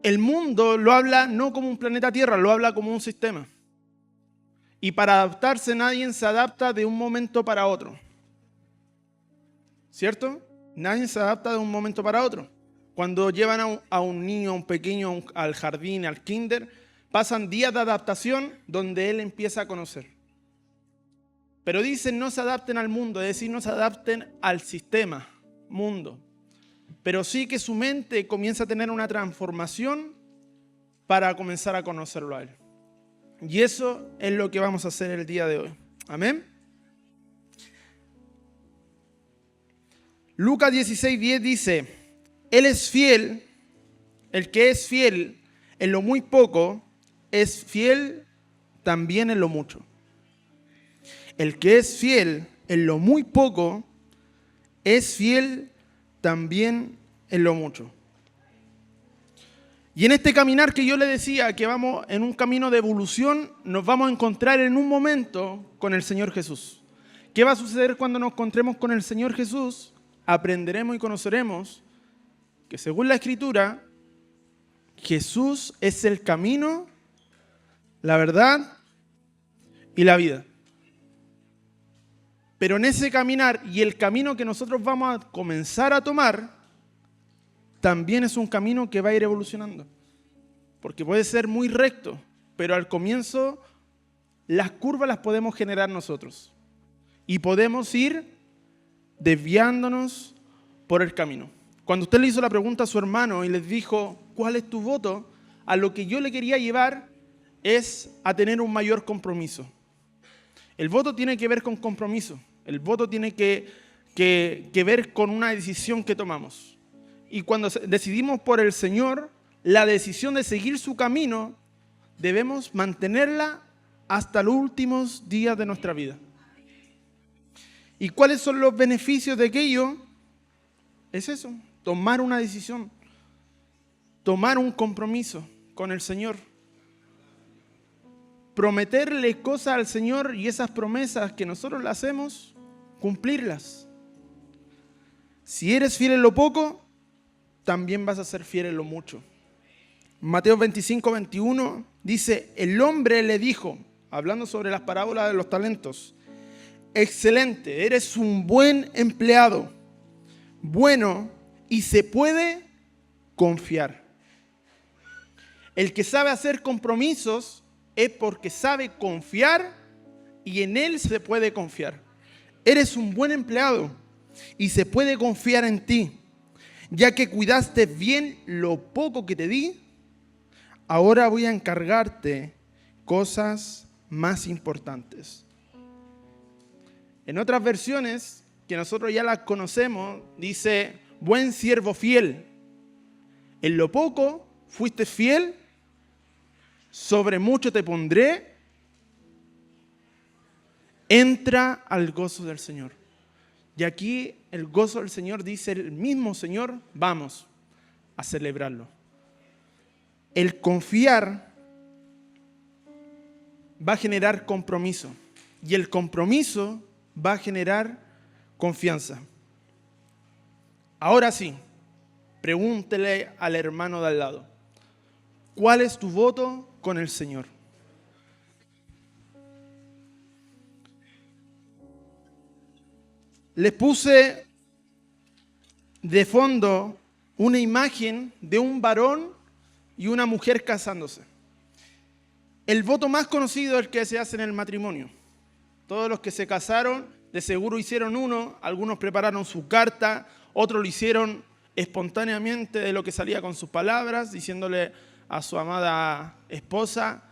el mundo lo habla no como un planeta Tierra, lo habla como un sistema. Y para adaptarse nadie se adapta de un momento para otro. ¿Cierto? Nadie se adapta de un momento para otro. Cuando llevan a un niño, a un pequeño, al jardín, al kinder, pasan días de adaptación donde él empieza a conocer. Pero dicen no se adapten al mundo, es decir, no se adapten al sistema, mundo. Pero sí que su mente comienza a tener una transformación para comenzar a conocerlo a él. Y eso es lo que vamos a hacer el día de hoy. Amén. Lucas 16:10 dice, Él es fiel, el que es fiel en lo muy poco, es fiel también en lo mucho. El que es fiel en lo muy poco, es fiel también en lo mucho. Y en este caminar que yo le decía, que vamos en un camino de evolución, nos vamos a encontrar en un momento con el Señor Jesús. ¿Qué va a suceder cuando nos encontremos con el Señor Jesús? Aprenderemos y conoceremos que según la Escritura, Jesús es el camino, la verdad y la vida. Pero en ese caminar y el camino que nosotros vamos a comenzar a tomar, también es un camino que va a ir evolucionando. Porque puede ser muy recto, pero al comienzo las curvas las podemos generar nosotros. Y podemos ir desviándonos por el camino. Cuando usted le hizo la pregunta a su hermano y les dijo, ¿cuál es tu voto? A lo que yo le quería llevar es a tener un mayor compromiso. El voto tiene que ver con compromiso. El voto tiene que ver con una decisión que tomamos. Y cuando decidimos por el Señor, la decisión de seguir su camino, debemos mantenerla hasta los últimos días de nuestra vida. ¿Y cuáles son los beneficios de aquello? Es eso, tomar una decisión, tomar un compromiso con el Señor. Prometerle cosas al Señor y esas promesas que nosotros le hacemos, cumplirlas. Si eres fiel en lo poco, también vas a ser fiel en lo mucho. Mateo 25:21 dice, el hombre le dijo, hablando sobre las parábolas de los talentos, excelente, eres un buen empleado, bueno y se puede confiar. El que sabe hacer compromisos es porque sabe confiar y en él se puede confiar. Eres un buen empleado y se puede confiar en ti, ya que cuidaste bien lo poco que te di. Ahora voy a encargarte cosas más importantes. En otras versiones, que nosotros ya las conocemos, dice, buen siervo fiel. En lo poco fuiste fiel, sobre mucho te pondré. Entra al gozo del Señor. Y aquí el gozo del Señor dice el mismo Señor, vamos a celebrarlo. El confiar va a generar compromiso y el compromiso va a generar confianza. Ahora sí, pregúntele al hermano de al lado, ¿cuál es tu voto con el Señor? Les puse de fondo una imagen de un varón y una mujer casándose. El voto más conocido es el que se hace en el matrimonio. Todos los que se casaron de seguro hicieron uno, algunos prepararon su carta, otros lo hicieron espontáneamente de lo que salía con sus palabras, diciéndole a su amada esposa,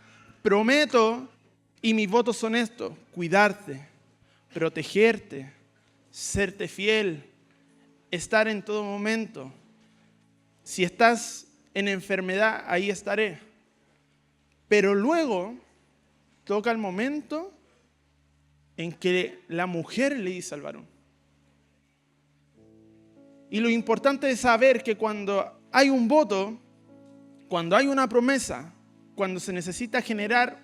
prometo y mis votos son estos, cuidarte, protegerte, serte fiel, estar en todo momento. Si estás en enfermedad, ahí estaré. Pero luego toca el momento en que la mujer le dice al varón. Y lo importante es saber que cuando hay un voto, cuando hay una promesa, cuando se necesita generar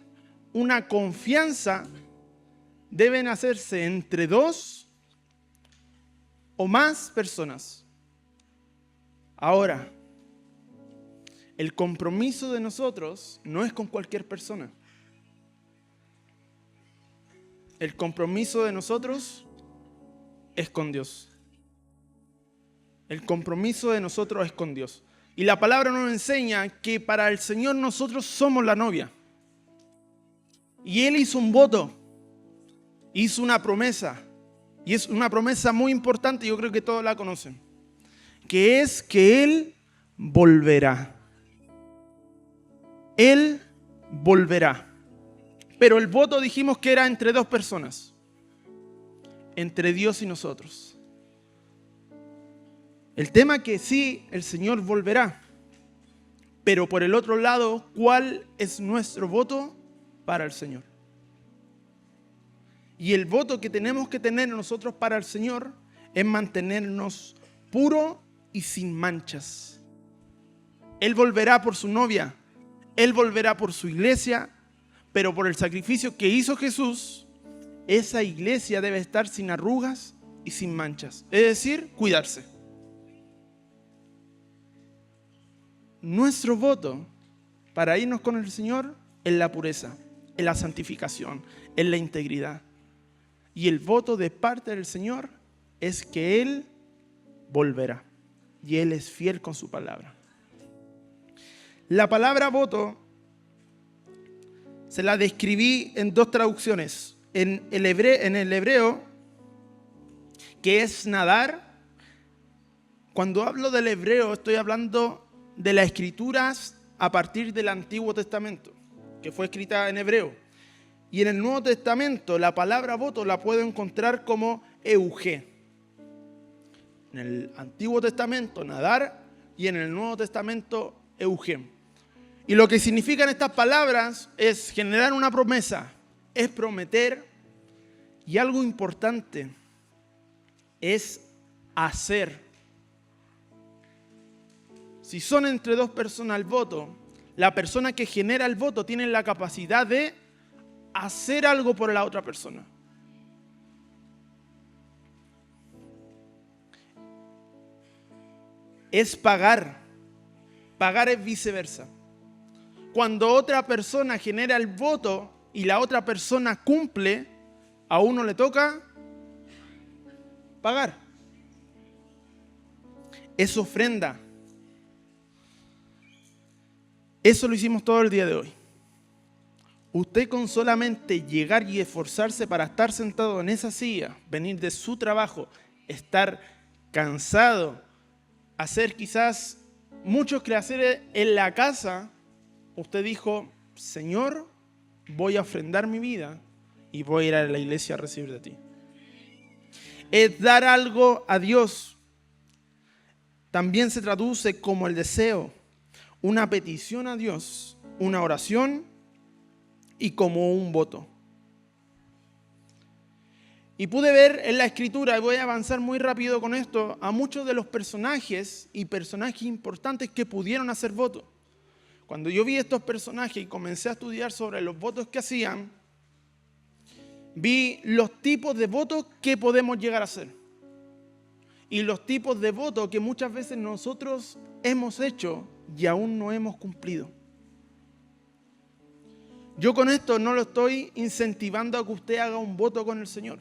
una confianza, deben hacerse entre dos o más personas. Ahora, El compromiso de nosotros no es con cualquier persona. El compromiso de nosotros es con Dios. El compromiso de nosotros es con Dios. Y la palabra nos enseña que para el Señor nosotros somos la novia. Y Él hizo un voto, hizo una promesa. Y es una promesa muy importante, yo creo que todos la conocen. Que es que Él volverá. Él volverá. Pero el voto dijimos que era entre dos personas. Entre Dios y nosotros. El tema que sí, el Señor volverá. Pero por el otro lado, ¿cuál es nuestro voto para el Señor? Y el voto que tenemos que tener nosotros para el Señor es mantenernos puros y sin manchas. Él volverá por su novia. Él volverá por su iglesia. Pero por el sacrificio que hizo Jesús, esa iglesia debe estar sin arrugas y sin manchas. Es decir, cuidarse. Nuestro voto para irnos con el Señor es la pureza, es la santificación, es la integridad. Y el voto de parte del Señor es que Él volverá. Y Él es fiel con su palabra. La palabra voto se la describí en dos traducciones. En el hebreo, que es nadar. Cuando hablo del hebreo, estoy hablando de las escrituras a partir del Antiguo Testamento, que fue escrita en hebreo. Y en el Nuevo Testamento, la palabra voto la puedo encontrar como eugé. En el Antiguo Testamento, nadar, y en el Nuevo Testamento, eugé. Y lo que significan estas palabras es generar una promesa, es prometer, y algo importante es hacer. Si son entre dos personas el voto, la persona que genera el voto tiene la capacidad de hacer algo por la otra persona. Es pagar. Pagar es viceversa. Cuando otra persona genera el voto y la otra persona cumple, a uno le toca pagar. Es ofrenda. Eso lo hicimos todo el día de hoy. Usted con solamente llegar y esforzarse para estar sentado en esa silla, venir de su trabajo, estar cansado, hacer quizás muchos quehaceres en la casa, usted dijo, Señor, voy a ofrendar mi vida y voy a ir a la iglesia a recibir de ti. Es dar algo a Dios. También se traduce como el deseo, una petición a Dios, una oración y como un voto. Y pude ver en la escritura, y voy a avanzar muy rápido con esto, a muchos de los personajes y personajes importantes que pudieron hacer voto. Cuando yo vi estos personajes y comencé a estudiar sobre los votos que hacían, vi los tipos de votos que podemos llegar a hacer. Y los tipos de votos que muchas veces nosotros hemos hecho y aún no hemos cumplido. Yo con esto no lo estoy incentivando a que usted haga un voto con el Señor.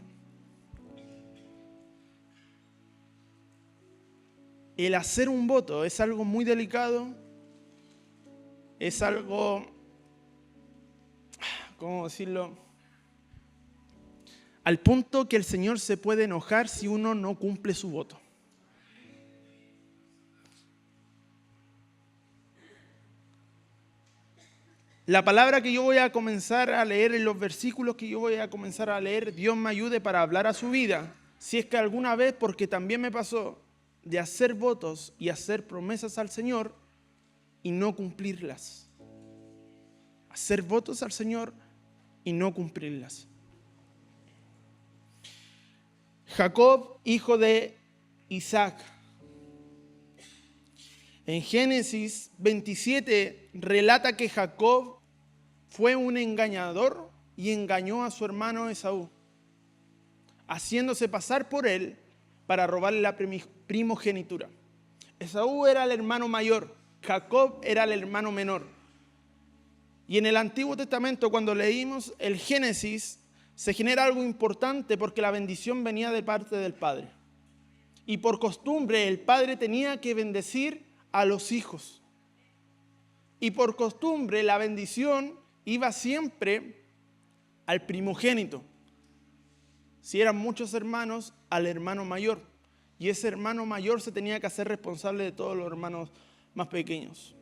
El hacer un voto es algo muy delicado, es algo, ¿cómo decirlo? Al punto que el Señor se puede enojar si uno no cumple su voto. La palabra que yo voy a comenzar a leer, en los versículos que yo voy a comenzar a leer, Dios me ayude para hablar a su vida. Si es que alguna vez, porque también me pasó, de hacer votos y hacer promesas al Señor y no cumplirlas. Hacer votos al Señor y no cumplirlas. Jacob, hijo de Isaac. En Génesis 27 relata que Jacob fue un engañador y engañó a su hermano Esaú, haciéndose pasar por él para robarle la primogenitura. Esaú era el hermano mayor Jacob era el hermano menor. Y en el Antiguo Testamento, cuando leímos el Génesis, se genera algo importante porque la bendición venía de parte del padre. Y por costumbre el padre tenía que bendecir a los hijos. Y por costumbre la bendición iba siempre al primogénito. Si eran muchos hermanos, al hermano mayor. Y ese hermano mayor se tenía que hacer responsable de todos los hermanos más pequeños.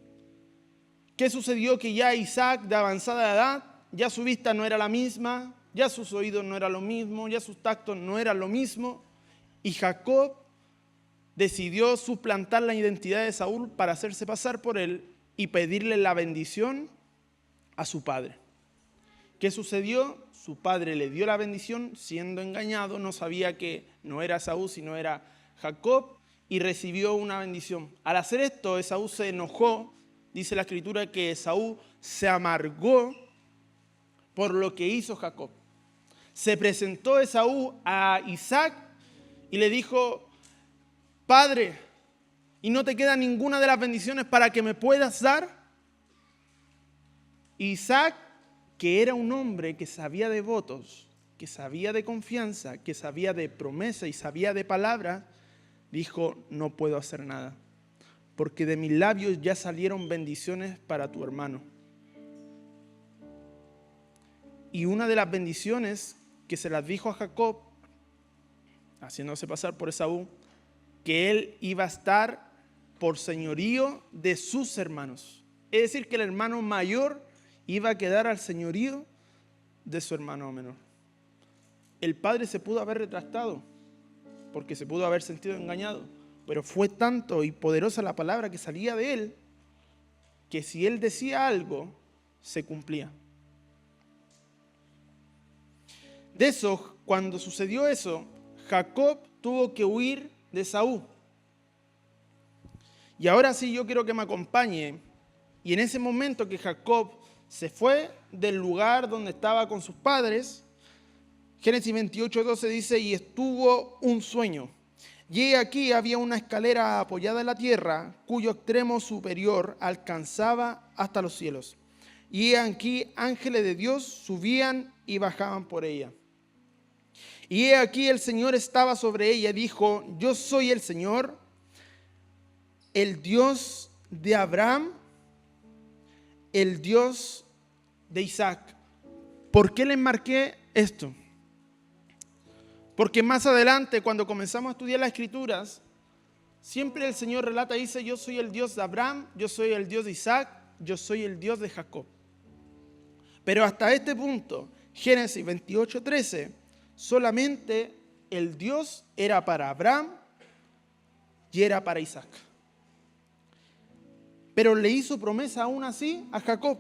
¿Qué sucedió? Que ya Isaac, de avanzada edad, ya su vista no era la misma, ya sus oídos no eran lo mismo, ya sus tactos no eran lo mismo. Y Jacob decidió suplantar la identidad de Saúl para hacerse pasar por él y pedirle la bendición a su padre. ¿Qué sucedió? Su padre le dio la bendición siendo engañado, no sabía que no era Esaú, sino era Jacob, y recibió una bendición. Al hacer esto, Esaú se enojó. Dice la Escritura que Esaú se amargó por lo que hizo Jacob. Se presentó Esaú a Isaac y le dijo: Padre, ¿y no te queda ninguna de las bendiciones para que me puedas dar? Isaac, que era un hombre que sabía de votos, que sabía de confianza, que sabía de promesa y sabía de palabra, dijo: no puedo hacer nada, porque de mis labios ya salieron bendiciones para tu hermano. Y una de las bendiciones que se las dijo a Jacob, haciéndose pasar por Esaú, que él iba a estar por señorío de sus hermanos. Es decir, que el hermano mayor iba a quedar al señorío de su hermano menor. El padre se pudo haber retractado, porque se pudo haber sentido engañado, pero fue tanto y poderosa la palabra que salía de él, que si él decía algo, se cumplía. De eso, cuando sucedió eso, Jacob tuvo que huir de Esaú. Y ahora sí yo quiero que me acompañe. Y en ese momento que Jacob se fue del lugar donde estaba con sus padres, Génesis 28:12 dice: y estuvo un sueño. Y aquí había una escalera apoyada en la tierra, cuyo extremo superior alcanzaba hasta los cielos. Y aquí ángeles de Dios subían y bajaban por ella. Y he aquí el Señor estaba sobre ella y dijo: yo soy el Señor, el Dios de Abraham, el Dios de Isaac. ¿Por qué les marqué esto? Porque más adelante, cuando comenzamos a estudiar las Escrituras, siempre el Señor relata y dice: yo soy el Dios de Abraham, yo soy el Dios de Isaac, yo soy el Dios de Jacob. Pero hasta este punto, Génesis 28:13, solamente el Dios era para Abraham y era para Isaac. Pero le hizo promesa aún así a Jacob: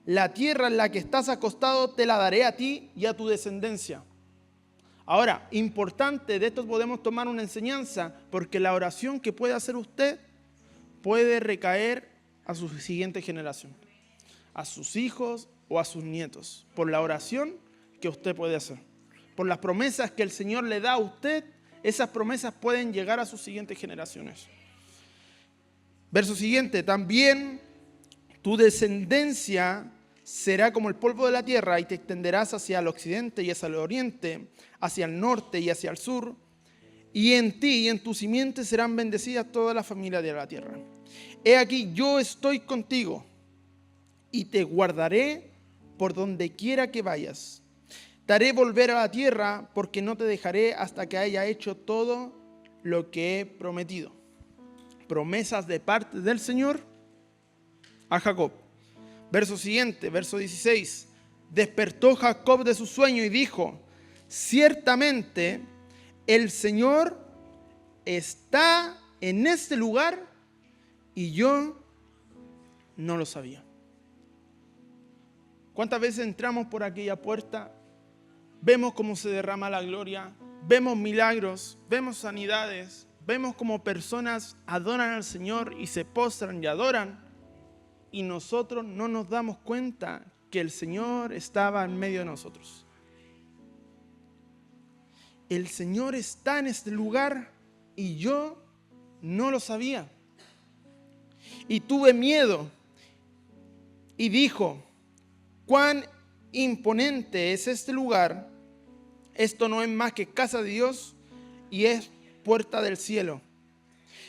la tierra en la que estás acostado te la daré a ti y a tu descendencia. Ahora, importante, de esto podemos tomar una enseñanza, porque la oración que puede hacer usted puede recaer a su siguiente generación, a sus hijos o a sus nietos, por la oración que usted puede hacer. Por las promesas que el Señor le da a usted, esas promesas pueden llegar a sus siguientes generaciones. Verso siguiente: también tu descendencia será como el polvo de la tierra y te extenderás hacia el occidente y hacia el oriente, hacia el norte y hacia el sur. Y en ti y en tu simiente serán bendecidas todas las familias de la tierra. He aquí, yo estoy contigo y te guardaré por donde quiera que vayas. Te haré volver a la tierra, porque no te dejaré hasta que haya hecho todo lo que he prometido. Promesas de parte del Señor a Jacob. Verso siguiente, verso 16. Despertó Jacob de su sueño y dijo: ciertamente el Señor está en este lugar y yo no lo sabía. ¿Cuántas veces entramos por aquella puerta? Vemos cómo se derrama la gloria, vemos milagros, vemos sanidades, vemos cómo personas adoran al Señor y se postran y adoran, y nosotros no nos damos cuenta que el Señor estaba en medio de nosotros. El Señor está en este lugar y yo no lo sabía. y tuve miedo. Y dijo, cuán imponente es este lugar. Esto no es más que casa de Dios y es puerta del cielo.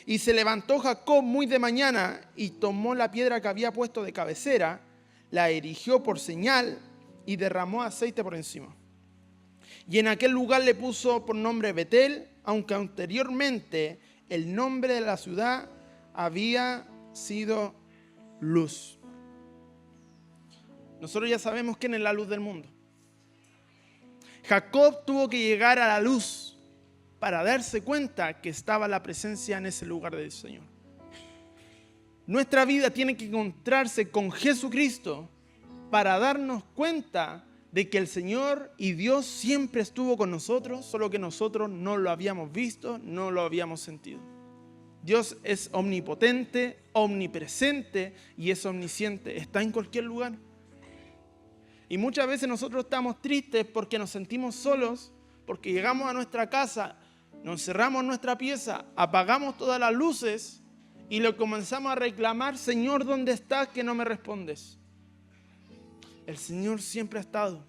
Y se levantó Jacob muy de mañana y tomó la piedra que había puesto de cabecera, la erigió por señal y derramó aceite por encima. Y en aquel lugar le puso por nombre Betel, aunque anteriormente el nombre de la ciudad había sido Luz. Nosotros ya sabemos quién es la luz del mundo. Jacob tuvo que llegar a la luz para darse cuenta que estaba la presencia en ese lugar del Señor. Nuestra vida tiene que encontrarse con Jesucristo para darnos cuenta de que el Señor y Dios siempre estuvo con nosotros, solo que nosotros no lo habíamos visto, no lo habíamos sentido. Dios es omnipotente, omnipresente y es omnisciente. Está en cualquier lugar. Y muchas veces nosotros estamos tristes porque nos sentimos solos, porque llegamos a nuestra casa, nos encerramos en nuestra pieza, apagamos todas las luces y le comenzamos a reclamar, Señor, ¿dónde estás que no me respondes? El Señor siempre ha estado.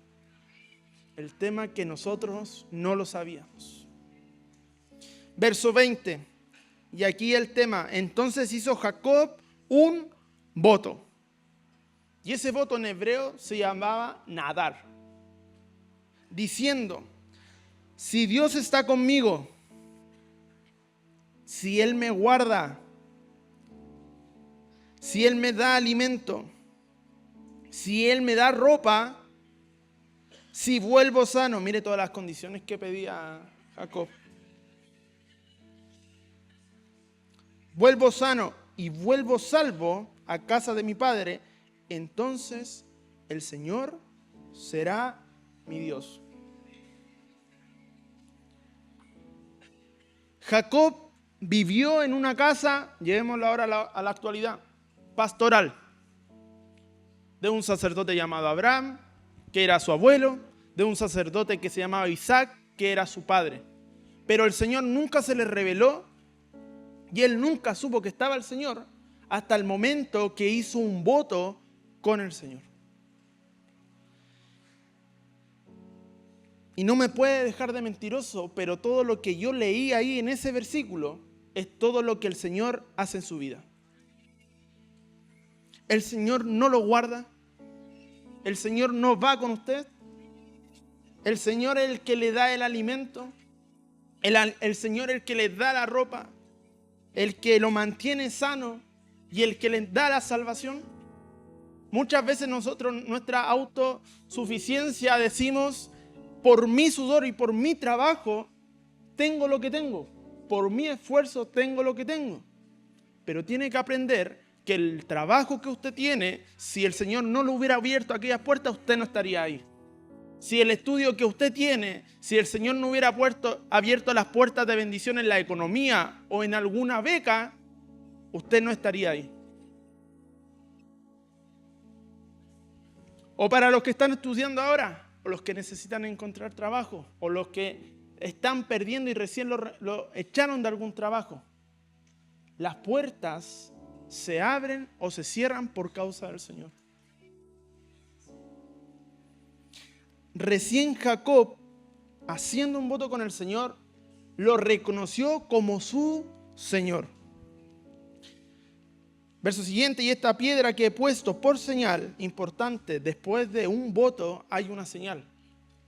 El tema que nosotros no lo sabíamos. Verso 20. Y aquí el tema. Entonces hizo Jacob un voto. Y ese voto en hebreo se llamaba nadar. Diciendo, si Dios está conmigo, si Él me guarda, si Él me da alimento, si Él me da ropa, si vuelvo sano. Mire todas las condiciones que pedía Jacob. Vuelvo sano y vuelvo salvo a casa de mi padre, entonces el Señor será mi Dios. Jacob vivió en una casa, llevémoslo ahora a la actualidad, pastoral, de un sacerdote llamado Abraham, que era su abuelo, de un sacerdote que se llamaba Isaac, que era su padre. Pero el Señor nunca se le reveló y él nunca supo que estaba el Señor hasta el momento que hizo un voto con el Señor. Y no me puede dejar de mentiroso, pero todo lo que yo leí ahí en ese versículo es todo lo que el Señor hace en su vida. El Señor no lo guarda. El Señor no va con usted. El Señor es el que le da el alimento. El Señor es el que le da la ropa. El que lo mantiene sano y el que le da la salvación. Muchas veces nosotros, nuestra autosuficiencia, decimos, por mi sudor y por mi trabajo, tengo lo que tengo. Por mi esfuerzo, tengo lo que tengo. Pero tiene que aprender que el trabajo que usted tiene, si el Señor no lo hubiera abierto aquellas puertas, usted no estaría ahí. Si el estudio que usted tiene, si el Señor no hubiera abierto las puertas de bendición en la economía o en alguna beca, usted no estaría ahí. O para los que están estudiando ahora, o los que necesitan encontrar trabajo, o los que están perdiendo y recién lo echaron de algún trabajo. Las puertas se abren o se cierran por causa del Señor. Recién Jacob, haciendo un voto con el Señor, lo reconoció como su Señor. Verso siguiente, y esta piedra que he puesto por señal, importante, después de un voto hay una señal.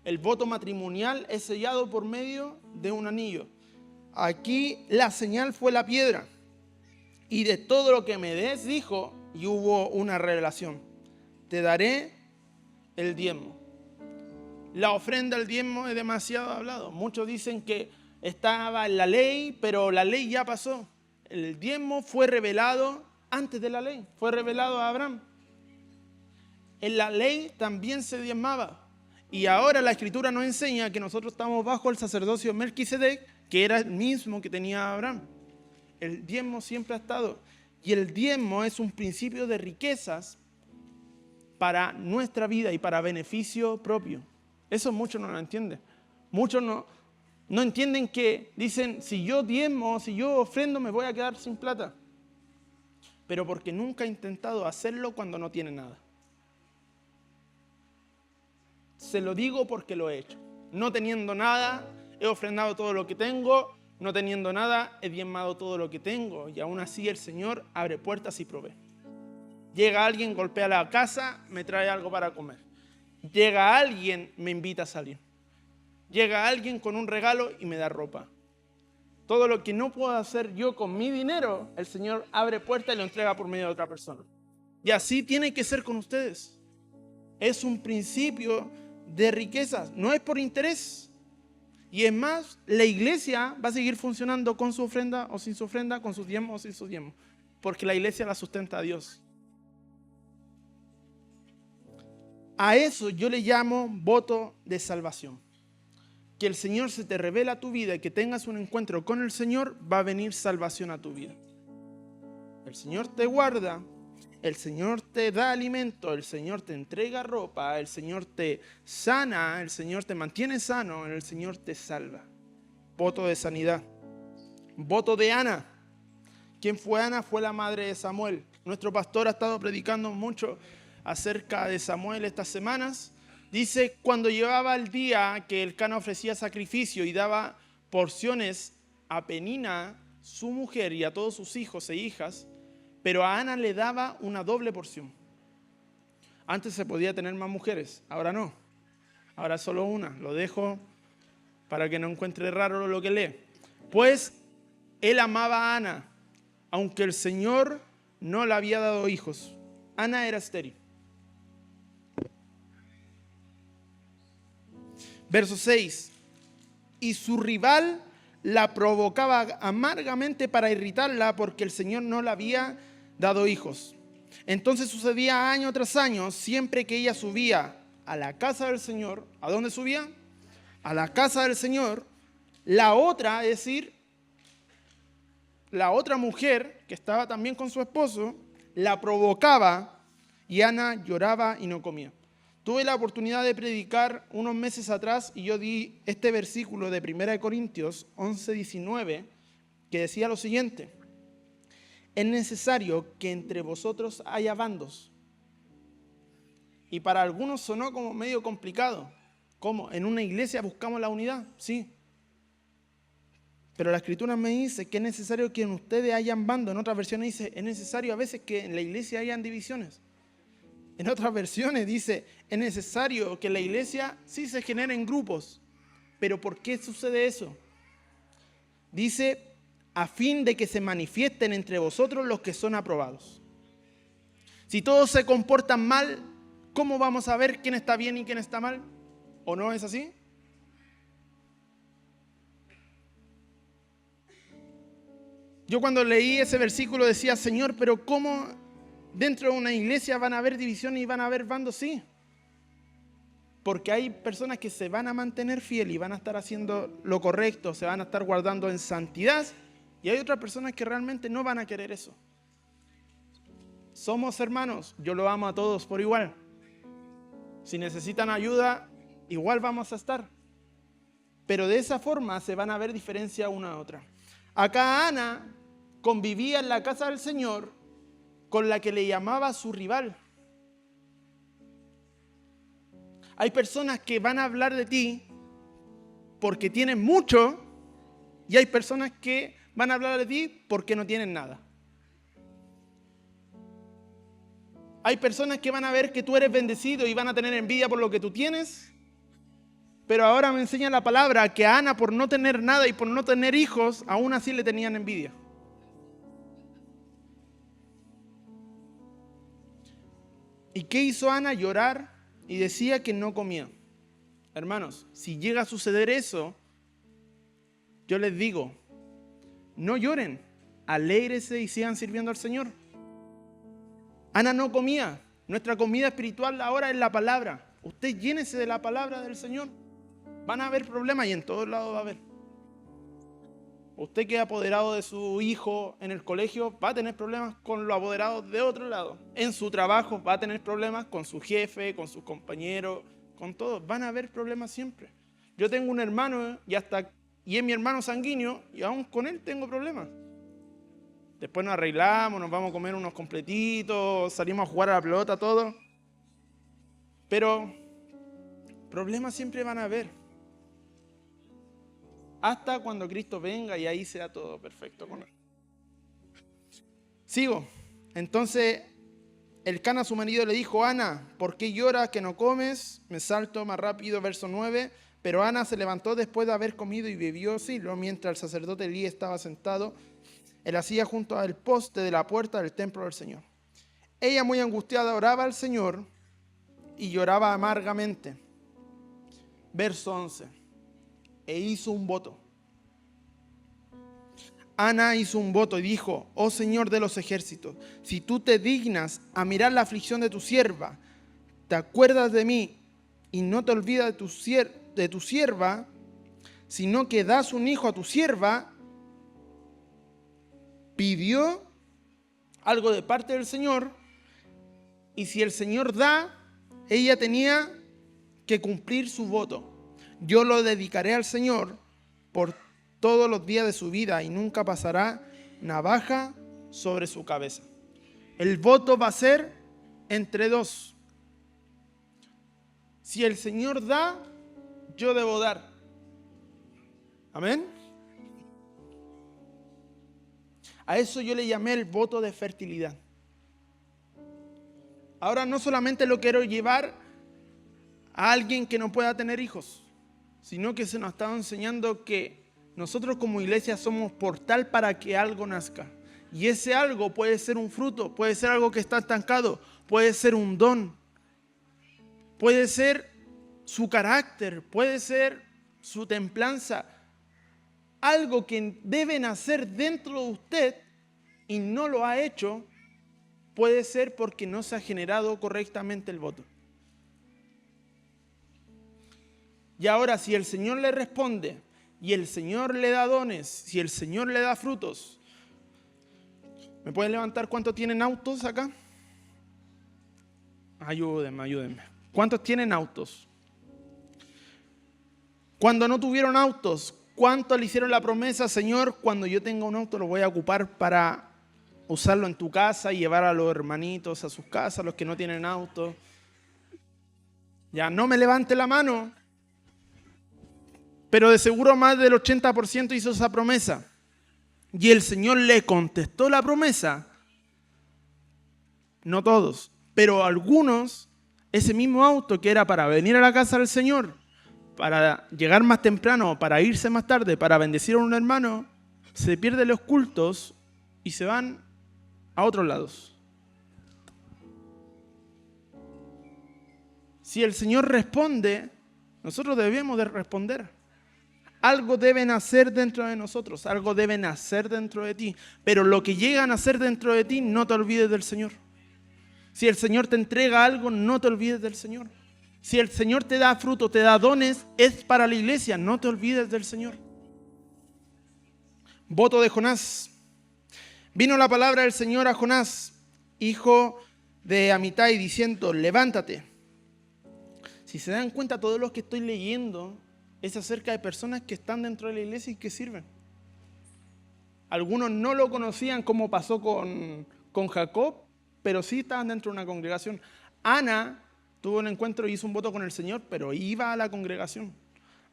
El voto matrimonial es sellado por medio de un anillo. Aquí la señal fue la piedra. Y de todo lo que me des, dijo, y hubo una revelación. Te daré el diezmo. La ofrenda, el diezmo es demasiado hablado. Muchos dicen que estaba en la ley, pero la ley ya pasó. El diezmo fue revelado antes de la ley. Fue revelado a Abraham. En la ley también se diezmaba. Y ahora la Escritura nos enseña que nosotros estamos bajo el sacerdocio de Melquisedec, que era el mismo que tenía Abraham. El diezmo siempre ha estado. Y el diezmo es un principio de riquezas para nuestra vida y para beneficio propio. Eso muchos no lo entienden. Muchos no entienden que dicen, si yo diezmo, si yo ofrendo, me voy a quedar sin plata. pero porque nunca ha intentado hacerlo cuando no tiene nada. Se lo digo porque lo he hecho. No teniendo nada, he ofrendado todo lo que tengo. No teniendo nada, he diezmado todo lo que tengo. Y aún así el Señor abre puertas y provee. Llega alguien, golpea la casa, me trae algo para comer. Llega alguien, me invita a salir. Llega alguien con un regalo y me da ropa. Todo lo que no puedo hacer yo con mi dinero, el Señor abre puertas y lo entrega por medio de otra persona. Y así tiene que ser con ustedes. Es un principio de riquezas, no es por interés. Y es más, la iglesia va a seguir funcionando con su ofrenda o sin su ofrenda, con sus diezmos o sin sus diezmos, porque la iglesia la sustenta a Dios. A eso yo le llamo voto de salvación. Que el Señor se te revela a tu vida y que tengas un encuentro con el Señor, va a venir salvación a tu vida. El Señor te guarda, el Señor te da alimento, el Señor te entrega ropa, el Señor te sana, el Señor te mantiene sano, el Señor te salva. Voto de sanidad. Voto de Ana. ¿Quién fue Ana? Fue la madre de Samuel. Nuestro pastor ha estado predicando mucho acerca de Samuel estas semanas. Dice, cuando llevaba el día que Elcana ofrecía sacrificio y daba porciones a Penina, su mujer, y a todos sus hijos e hijas, pero a Ana le daba una doble porción. Antes se podía tener más mujeres, ahora no. Ahora solo una. Lo dejo para que no encuentre raro lo que lee. Pues él amaba a Ana, aunque el Señor no le había dado hijos. Ana era estéril. Verso 6. Y su rival la provocaba amargamente para irritarla porque el Señor no le había dado hijos. Entonces sucedía año tras año, siempre que ella subía a la casa del Señor. ¿A dónde subía? A la casa del Señor. La otra, es decir, la otra mujer que estaba también con su esposo, la provocaba y Ana lloraba y no comía. Tuve la oportunidad de predicar unos meses atrás y yo di este versículo de 1 Corintios 11:19 que decía lo siguiente: es necesario que entre vosotros haya bandos. Y para algunos sonó como medio complicado. ¿Cómo? ¿En una iglesia buscamos la unidad? Sí. Pero la Escritura me dice que es necesario que en ustedes hayan bandos. En otras versiones dice, es necesario a veces que en la iglesia hayan divisiones. En otras versiones dice, es necesario que la iglesia sí se generen grupos. ¿Pero por qué sucede eso? Dice, a fin de que se manifiesten entre vosotros los que son aprobados. Si todos se comportan mal, ¿cómo vamos a ver quién está bien y quién está mal? ¿O no es así? Yo cuando leí ese versículo decía, Señor, pero ¿cómo dentro de una iglesia van a haber divisiones y van a haber bandos? Sí. Porque hay personas que se van a mantener fieles y van a estar haciendo lo correcto, se van a estar guardando en santidad. Y hay otras personas que realmente no van a querer eso. Somos hermanos, yo lo amo a todos por igual. Si necesitan ayuda, igual vamos a estar. Pero de esa forma se van a ver diferencia una a otra. Acá Ana convivía en la casa del Señor con la que le llamaba su rival. Hay personas que van a hablar de ti porque tienen mucho y hay personas que van a hablar de ti porque no tienen nada. Hay personas que van a ver que tú eres bendecido y van a tener envidia por lo que tú tienes. Pero ahora me enseña la palabra que a Ana, por no tener nada y por no tener hijos, aún así le tenían envidia. ¿Y qué hizo Ana? Llorar y decía que no comía. Hermanos, si llega a suceder eso, yo les digo, no lloren, alégrense y sigan sirviendo al Señor. Ana no comía. Nuestra comida espiritual ahora es la palabra. Usted llénese de la palabra del Señor. Van a haber problemas y en todos lados va a haber. Usted que es apoderado de su hijo en el colegio va a tener problemas con los apoderados de otro lado. En su trabajo va a tener problemas con su jefe, con sus compañeros, con todos. Van a haber problemas siempre. Yo tengo un hermano y es mi hermano sanguíneo y aún con él tengo problemas. Después nos arreglamos, nos vamos a comer unos completitos, salimos a jugar a la pelota, todo. Pero problemas siempre van a haber. Hasta cuando Cristo venga y ahí sea todo perfecto con él. Sigo. Entonces, Elcana su marido le dijo: Ana, ¿por qué lloras que no comes? Me salto más rápido, verso 9. Pero Ana se levantó después de haber comido y bebió Silo, mientras el sacerdote Elí estaba sentado en la silla junto al poste de la puerta del templo del Señor. Ella, muy angustiada, oraba al Señor y lloraba amargamente. Verso 11. E hizo un voto. Ana hizo un voto y dijo: oh Señor de los ejércitos, si tú te dignas a mirar la aflicción de tu sierva, te acuerdas de mí y no te olvidas de tu sierva, sino que das un hijo a tu sierva. Pidió algo de parte del Señor, y si el Señor da, ella tenía que cumplir su voto. Yo lo dedicaré al Señor por todos los días de su vida y nunca pasará navaja sobre su cabeza. El voto va a ser entre dos. Si el Señor da, yo debo dar. Amén. A eso yo le llamé el voto de fertilidad. Ahora no solamente lo quiero llevar a alguien que no pueda tener hijos, sino que se nos está enseñando que nosotros como iglesia somos portal para que algo nazca. Y ese algo puede ser un fruto, puede ser algo que está estancado, puede ser un don, puede ser su carácter, puede ser su templanza. Algo que debe nacer dentro de usted y no lo ha hecho, puede ser porque no se ha generado correctamente el voto. Y ahora, si el Señor le responde y el Señor le da dones, si el Señor le da frutos, ¿me pueden levantar cuántos tienen autos acá? Ayúdenme. ¿Cuántos tienen autos? Cuando no tuvieron autos, ¿cuántos le hicieron la promesa: Señor, cuando yo tenga un auto lo voy a ocupar para usarlo en tu casa y llevar a los hermanitos a sus casas, los que no tienen auto? Ya, no me levante la mano, pero de seguro más del 80% hizo esa promesa. Y el Señor le contestó la promesa. No todos, pero algunos, ese mismo auto que era para venir a la casa del Señor, para llegar más temprano, para irse más tarde, para bendecir a un hermano, se pierden los cultos y se van a otros lados. Si el Señor responde, nosotros debemos de responder. Algo debe nacer dentro de nosotros, algo debe nacer dentro de ti, pero lo que llega a nacer dentro de ti, no te olvides del Señor. Si el Señor te entrega algo, no te olvides del Señor. Si el Señor te da fruto, te da dones, es para la iglesia, no te olvides del Señor. Voto de Jonás. Vino la palabra del Señor a Jonás, hijo de Amitai, diciendo: levántate. Si se dan cuenta, todos los que estoy leyendo es acerca de personas que están dentro de la iglesia y que sirven. Algunos no lo conocían, como pasó con Jacob, pero sí estaban dentro de una congregación. Ana tuvo un encuentro y hizo un voto con el Señor, pero iba a la congregación.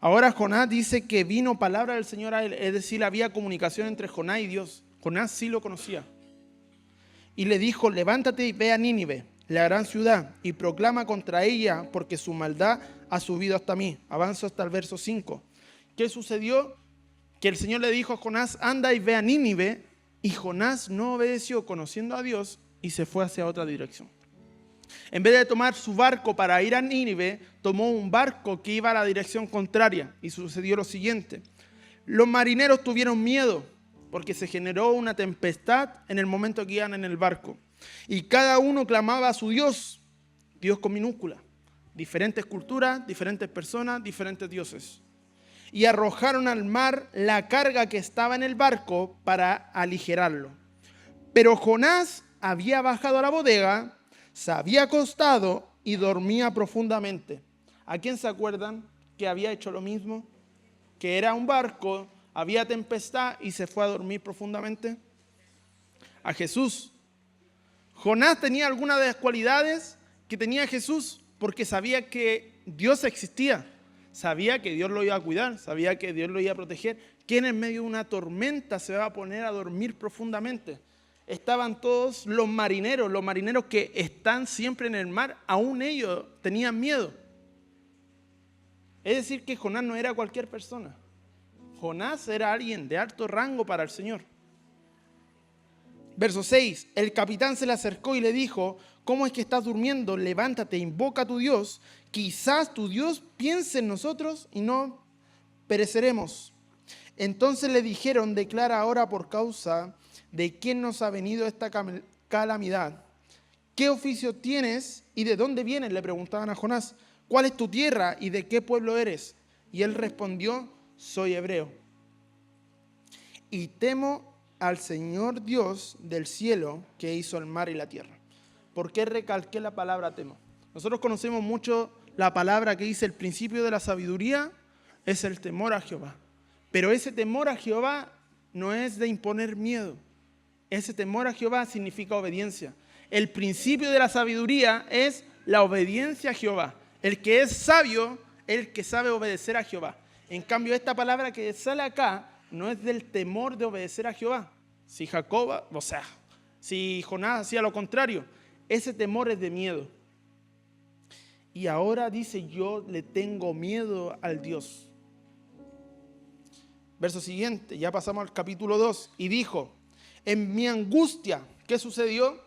Ahora Jonás dice que vino palabra del Señor a él, es decir, había comunicación entre Jonás y Dios. Jonás sí lo conocía. Y le dijo: levántate y ve a Nínive, la gran ciudad, y proclama contra ella, porque su maldad ha subido hasta mí. Avanzo hasta el verso 5. ¿Qué sucedió? Que el Señor le dijo a Jonás: anda y ve a Nínive, y Jonás no obedeció, conociendo a Dios, y se fue hacia otra dirección. En vez de tomar su barco para ir a Nínive, tomó un barco que iba a la dirección contraria, y sucedió lo siguiente. Los marineros tuvieron miedo, porque se generó una tempestad en el momento que iban en el barco. Y cada uno clamaba a su Dios, Dios con minúscula. Diferentes culturas, diferentes personas, diferentes dioses. Y arrojaron al mar la carga que estaba en el barco para aligerarlo. Pero Jonás había bajado a la bodega, se había acostado y dormía profundamente. ¿A quién se acuerdan que había hecho lo mismo? Que era un barco, había tempestad y se fue a dormir profundamente. a Jesús. Jonás tenía algunas de las cualidades que tenía Jesús porque sabía que Dios existía, sabía que Dios lo iba a cuidar, sabía que Dios lo iba a proteger, que en medio de una tormenta se va a poner a dormir profundamente. Estaban todos los marineros que están siempre en el mar, aún ellos tenían miedo. Es decir, que Jonás no era cualquier persona. Jonás era alguien de alto rango para el Señor. Verso 6, el capitán se le acercó y le dijo, ¿cómo es que estás durmiendo? Levántate, invoca a tu Dios. Quizás tu Dios piense en nosotros y no pereceremos. Entonces le dijeron, declara ahora por causa de quién nos ha venido esta calamidad. ¿Qué oficio tienes y de dónde vienes? Le preguntaban a Jonás. ¿Cuál es tu tierra y de qué pueblo eres? Y él respondió, soy hebreo. Y temo al Señor Dios del cielo que hizo el mar y la tierra. ¿Por qué recalqué la palabra temo? Nosotros conocemos mucho la palabra que dice el principio de la sabiduría es el temor a Jehová. Pero ese temor a Jehová no es de imponer miedo. Ese temor a Jehová significa obediencia. El principio de la sabiduría es la obediencia a Jehová. El que es sabio, el que sabe obedecer a Jehová. En cambio, esta palabra que sale acá no es del temor de obedecer a Jehová. Si Jonás hacía lo contrario, ese temor es de miedo. Y ahora dice, yo le tengo miedo al Dios. Verso siguiente, ya pasamos al capítulo 2. Y dijo, en mi angustia, ¿qué sucedió?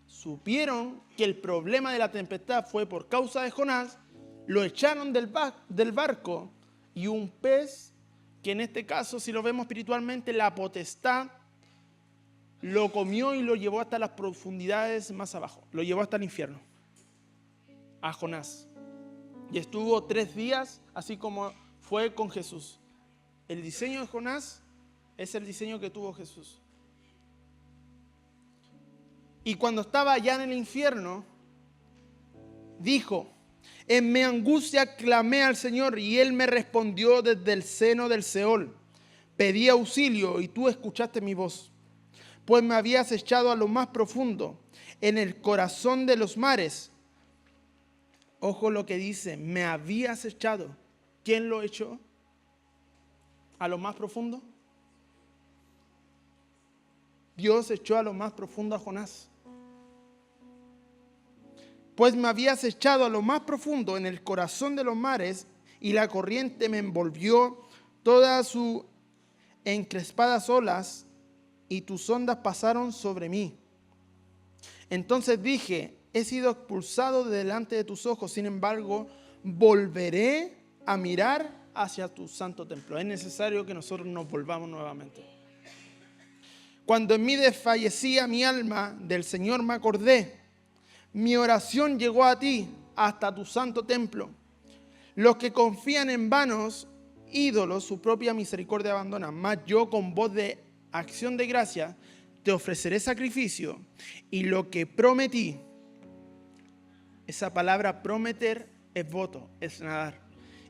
Supieron que el problema de la tempestad fue por causa de Jonás, lo echaron del barco y un pez, que en este caso, si lo vemos espiritualmente, la potestad, lo comió y lo llevó hasta las profundidades más abajo, lo llevó hasta el infierno, a Jonás. Y estuvo 3 días, así como fue con Jesús. El diseño de Jonás es el diseño que tuvo Jesús. Y cuando estaba allá en el infierno, dijo, en mi angustia clamé al Señor y Él me respondió desde el seno del Seol. Pedí auxilio y tú escuchaste mi voz. Pues me habías echado a lo más profundo, en el corazón de los mares. Ojo lo que dice, me habías echado. ¿Quién lo echó a lo más profundo? Dios echó a lo más profundo a Jonás. Pues me habías echado a lo más profundo en el corazón de los mares y la corriente me envolvió todas sus encrespadas olas y tus ondas pasaron sobre mí. Entonces dije, he sido expulsado de delante de tus ojos, sin embargo, volveré a mirar hacia tu santo templo. Es necesario que nosotros nos volvamos nuevamente. Cuando en mí desfallecía mi alma, del Señor me acordé. Mi oración llegó a ti, hasta tu santo templo. Los que confían en vanos ídolos, su propia misericordia abandonan. Mas yo con voz de acción de gracia te ofreceré sacrificio. Y lo que prometí, esa palabra prometer es voto, es nadar.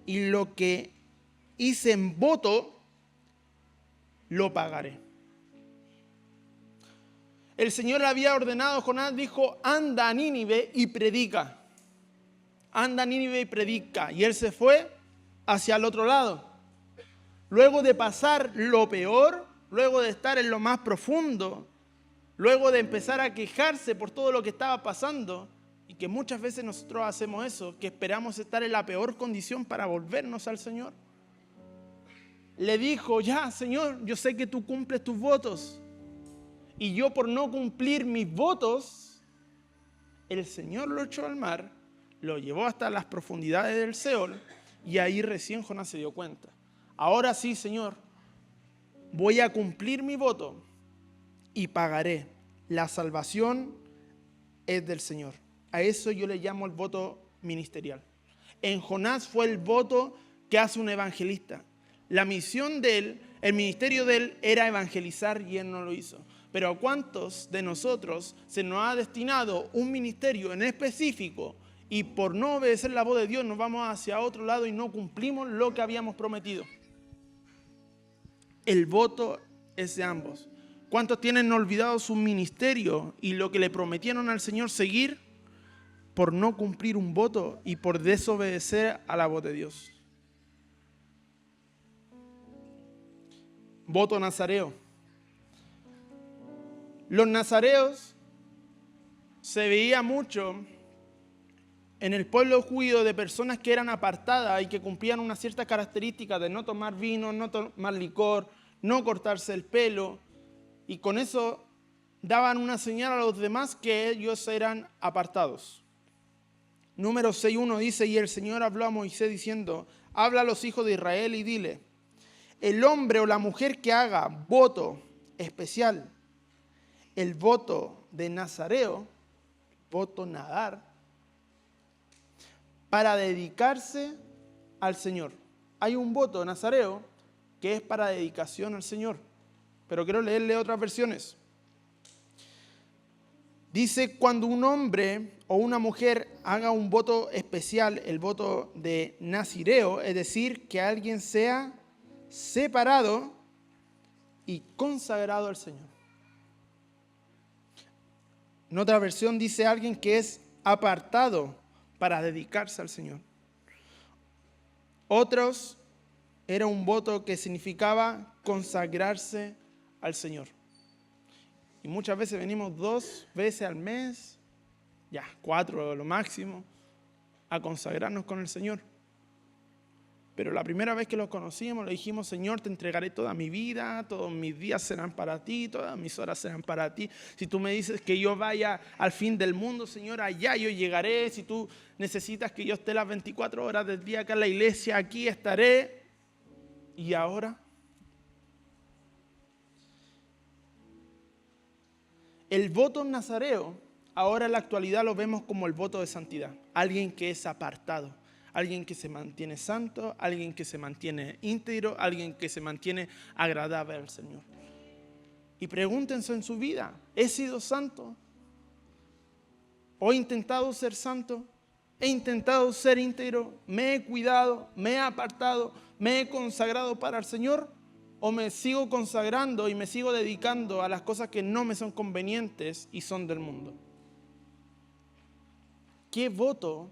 Y lo que hice en voto, lo pagaré. El Señor le había ordenado a Jonás, dijo, anda a Nínive y predica. Anda a Nínive y predica. Y él se fue hacia el otro lado. Luego de pasar lo peor, luego de estar en lo más profundo, luego de empezar a quejarse por todo lo que estaba pasando, y que muchas veces nosotros hacemos eso, que esperamos estar en la peor condición para volvernos al Señor. Le dijo, ya Señor, yo sé que tú cumples tus votos. Y yo por no cumplir mis votos, el Señor lo echó al mar, lo llevó hasta las profundidades del Seol y ahí recién Jonás se dio cuenta. Ahora sí, Señor, voy a cumplir mi voto y pagaré. La salvación es del Señor. A eso yo le llamo el voto ministerial. En Jonás fue el voto que hace un evangelista. La misión de él, el ministerio de él era evangelizar y él no lo hizo. Pero ¿a cuántos de nosotros se nos ha destinado un ministerio en específico y por no obedecer la voz de Dios nos vamos hacia otro lado y no cumplimos lo que habíamos prometido? El voto es de ambos. ¿Cuántos tienen olvidado su ministerio y lo que le prometieron al Señor seguir por no cumplir un voto y por desobedecer a la voz de Dios? Voto nazareo. Los nazareos se veía mucho en el pueblo judío de personas que eran apartadas y que cumplían una cierta característica de no tomar vino, no tomar licor, no cortarse el pelo, y con eso daban una señal a los demás que ellos eran apartados. Números 6:1 dice: y el Señor habló a Moisés diciendo, habla a los hijos de Israel y dile, el hombre o la mujer que haga voto especial, el voto de nazareo, voto nadar, para dedicarse al Señor. Hay un voto nazareo que es para dedicación al Señor, pero quiero leerle otras versiones. Dice, cuando un hombre o una mujer haga un voto especial, el voto de nazireo, es decir, que alguien sea separado y consagrado al Señor. En otra versión dice alguien que es apartado para dedicarse al Señor. Otros, era un voto que significaba consagrarse al Señor. Y muchas veces venimos 2 veces al mes, ya 4 lo máximo, a consagrarnos con el Señor. Pero la primera vez que lo conocimos le dijimos, Señor, te entregaré toda mi vida, todos mis días serán para ti, todas mis horas serán para ti. Si tú me dices que yo vaya al fin del mundo, Señor, allá yo llegaré. Si tú necesitas que yo esté las 24 horas del día acá en la iglesia, aquí estaré. ¿Y ahora? El voto nazareo, ahora en la actualidad lo vemos como el voto de santidad. Alguien que es apartado. Alguien que se mantiene santo, alguien que se mantiene íntegro, alguien que se mantiene agradable al Señor. Y pregúntense en su vida, ¿he sido santo? ¿O he intentado ser santo? ¿He intentado ser íntegro? ¿Me he cuidado? ¿Me he apartado? ¿Me he consagrado para el Señor? ¿O me sigo consagrando y me sigo dedicando a las cosas que no me son convenientes y son del mundo? ¿Qué voto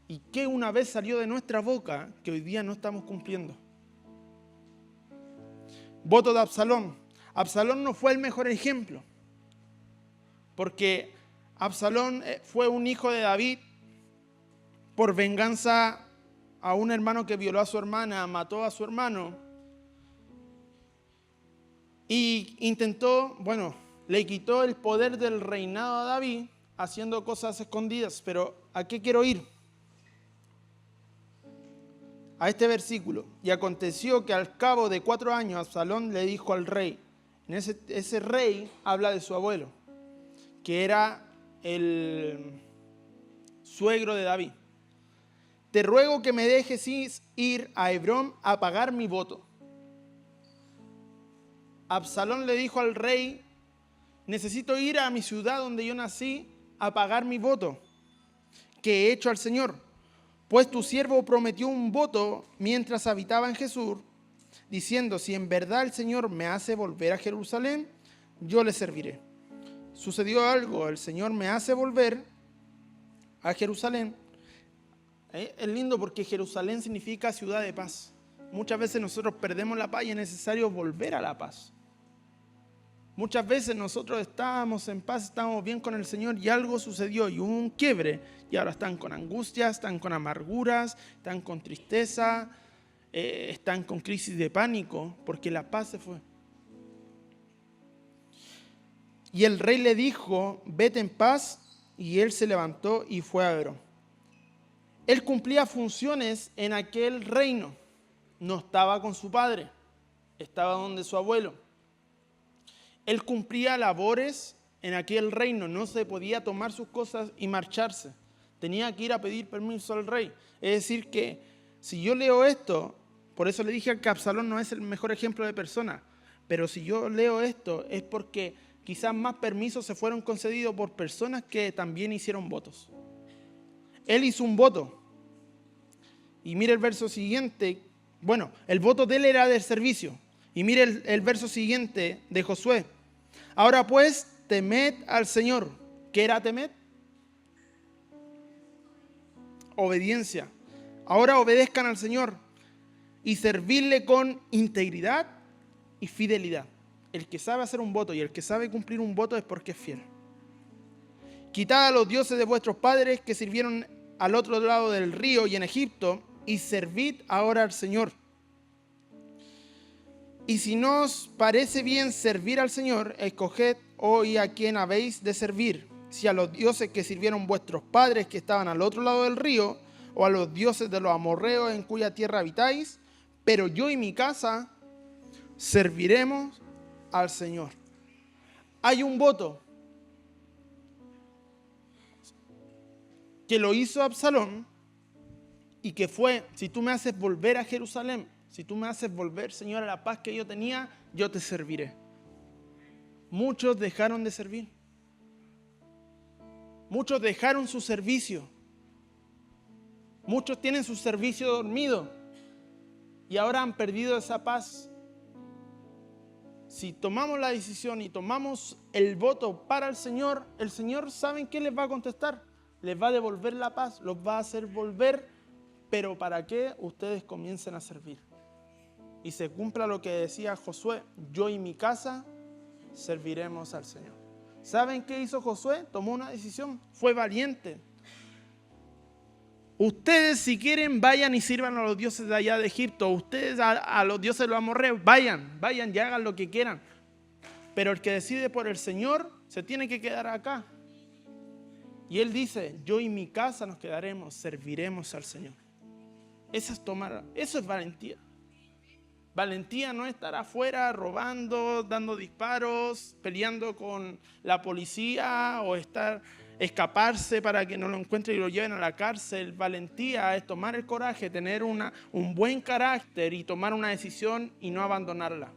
y qué una vez salió de nuestra boca que hoy día no estamos cumpliendo? Voto de Absalón. Absalón no fue el mejor ejemplo, porque Absalón fue un hijo de David por venganza a un hermano que violó a su hermana, mató a su hermano y intentó, le quitó el poder del reinado a David haciendo cosas escondidas. Pero ¿a qué quiero ir? A este versículo. Y aconteció que al cabo de 4 años Absalón le dijo al rey, ese rey habla de su abuelo, que era el suegro de David, te ruego que me dejes ir a Hebrón a pagar mi voto. Absalón le dijo al rey, necesito ir a mi ciudad donde yo nací a pagar mi voto que he hecho al Señor. Pues tu siervo prometió un voto mientras habitaba en Jesús, diciendo, si en verdad el Señor me hace volver a Jerusalén, yo le serviré. Sucedió algo, el Señor me hace volver a Jerusalén. Es lindo porque Jerusalén significa ciudad de paz. Muchas veces nosotros perdemos la paz y es necesario volver a la paz. Muchas veces nosotros estábamos en paz, estábamos bien con el Señor y algo sucedió y hubo un quiebre y ahora están con angustias, están con amarguras, están con tristeza, están con crisis de pánico porque la paz se fue. Y el rey le dijo, vete en paz, y él se levantó y fue a Hebrón. Él cumplía funciones en aquel reino, no estaba con su padre, estaba donde su abuelo. Él cumplía labores en aquel reino, no se podía tomar sus cosas y marcharse. Tenía que ir a pedir permiso al rey. Es decir que si yo leo esto, por eso le dije que Absalón no es el mejor ejemplo de persona, pero si yo leo esto es porque quizás más permisos se fueron concedidos por personas que también hicieron votos. Él hizo un voto. Y mire el verso siguiente. El voto de él era del servicio. Y mire el verso siguiente de Josué. Ahora pues, temed al Señor. ¿Qué era temed? Obediencia. Ahora obedezcan al Señor y servirle con integridad y fidelidad. El que sabe hacer un voto y el que sabe cumplir un voto es porque es fiel. Quitad a los dioses de vuestros padres que sirvieron al otro lado del río y en Egipto, y servid ahora al Señor. Y si no os parece bien servir al Señor, escoged hoy a quién habéis de servir, si a los dioses que sirvieron vuestros padres que estaban al otro lado del río, o a los dioses de los amorreos en cuya tierra habitáis, pero yo y mi casa serviremos al Señor. Hay un voto que lo hizo Absalón y que fue: si tú me haces volver a Jerusalén, si tú me haces volver, Señor, a la paz que yo tenía, yo te serviré. Muchos dejaron de servir. Muchos dejaron su servicio. Muchos tienen su servicio dormido y ahora han perdido esa paz. Si tomamos la decisión y tomamos el voto para el Señor, ¿saben qué les va a contestar? Les va a devolver la paz, los va a hacer volver, pero ¿para qué? Ustedes comiencen a servir. Y se cumpla lo que decía Josué: yo y mi casa serviremos al Señor. ¿Saben qué hizo Josué? Tomó una decisión, fue valiente. Ustedes, si quieren, vayan y sirvan a los dioses de allá de Egipto. Ustedes a los dioses de los amorreos, vayan y hagan lo que quieran. Pero el que decide por el Señor se tiene que quedar acá. Y él dice: yo y mi casa nos quedaremos, serviremos al Señor. Eso es valentía. Valentía no es estar afuera robando, dando disparos, peleando con la policía o escaparse para que no lo encuentren y lo lleven a la cárcel. Valentía es tomar el coraje, tener un buen carácter y tomar una decisión y no abandonarla.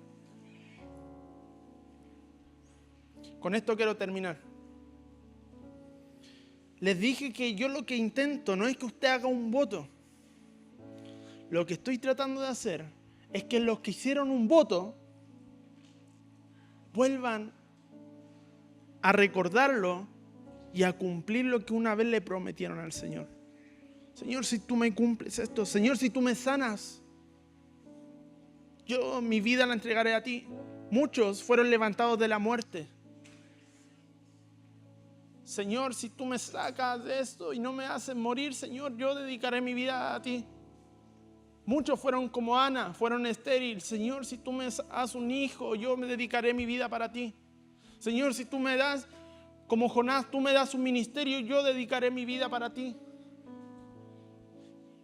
Con esto quiero terminar. Les dije que yo lo que intento no es que usted haga un voto. Lo que estoy tratando de hacer es que los que hicieron un voto vuelvan a recordarlo y a cumplir lo que una vez le prometieron al Señor. Señor, si tú me cumples esto, Señor, si tú me sanas, yo mi vida la entregaré a ti. Muchos fueron levantados de la muerte. Señor, si tú me sacas de esto y no me haces morir, Señor, yo dedicaré mi vida a ti. Muchos fueron como Ana, fueron estériles. Señor, si tú me das un hijo, yo me dedicaré mi vida para ti. Señor, si tú me das, como Jonás, tú me das un ministerio, yo dedicaré mi vida para ti.